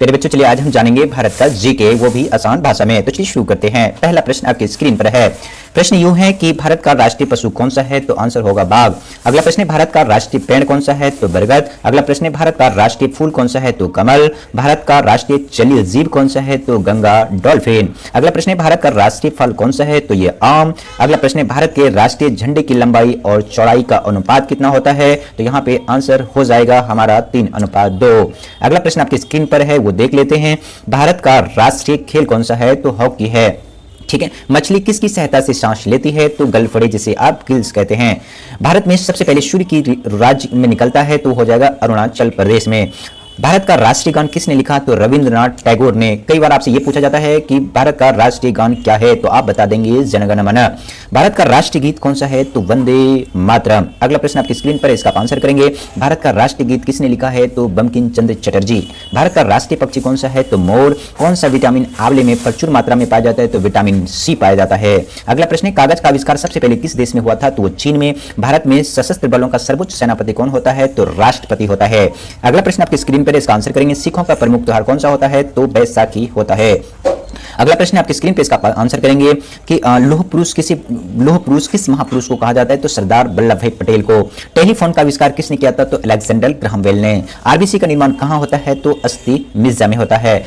प्यारे बच्चों, चलिए आज हम जानेंगे भारत का जीके, वो भी आसान भाषा में। तो चलिए शुरू करते हैं। पहला प्रश्न आपकी स्क्रीन पर है। प्रश्न यूं है कि भारत का राष्ट्रीय पशु कौन सा है? तो आंसर होगा बाघ। अगला प्रश्न है भारत का राष्ट्रीय पेड़ कौन सा है? तो बरगद। अगला प्रश्न है भारत का राष्ट्रीय फूल कौन सा है? तो कमल। भारत का राष्ट्रीय जलीय जीव कौन सा है? तो गंगा डॉल्फिन। अगला प्रश्न है भारत का राष्ट्रीय फल कौन सा है? तो ये आम। अगला प्रश्न है भारत के राष्ट्रीय झंडे की लंबाई और चौड़ाई का अनुपात कितना होता है? तो यहाँ पे आंसर हो जाएगा हमारा 3:2। अगला प्रश्न आपकी स्क्रीन पर है, वो देख लेते हैं। भारत का राष्ट्रीय खेल कौन सा है? तो हॉकी है। ठीक है। मछली किसकी सहायता से सांस लेती है? तो गलफड़े, जिसे आप गिल्स कहते हैं। भारत में सबसे पहले सूर्य की राज्य में निकलता है, तो हो जाएगा अरुणाचल प्रदेश में। भारत का राष्ट्रीय गान किसने लिखा? तो रविंद्रनाथ टैगोर ने। कई बार आपसे यह पूछा जाता है कि भारत का राष्ट्रीय गान क्या है, तो आप बता देंगे जनगण मन। भारत का राष्ट्रीय गीत कौन सा है? तो वंदे मातरम। अगला प्रश्न आपकी स्क्रीन पर, इसका आंसर करेंगे। भारत का राष्ट्रीय गीत किसने लिखा है? तो बंकिम चंद्र चटर्जी। भारत का राष्ट्रीय पक्षी कौन सा है? तो मोर। कौन सा विटामिन आंवले में प्रचुर मात्रा में पाया जाता है? तो विटामिन सी पाया जाता है। अगला प्रश्न है कागज का आविष्कार सबसे पहले किस देश में हुआ था? तो वो चीन में। भारत में सशस्त्र बलों का सर्वोच्च सेनापति कौन होता है? तो राष्ट्रपति होता है। अगला प्रश्न आपकी स्क्रीन पर, इसका आंसर करेंगे। सिखों का प्रमुख त्योहार कौन सा होता है? तो बैसाखी होता है। अगला प्रश्न आपकी स्क्रीन पे, इसका आंसर करेंगे कि लौह पुरुष किस महापुरुष को कहा जाता है? तो सरदार वल्लभ भाई पटेल को। टेलीफोन का आविष्कार किसने किया था? तो अलेक्जेंडर ग्राहम बेल ने। आरबीसी का निर्माण कहां होता है? तो अस्थि मिर्जा में होता है।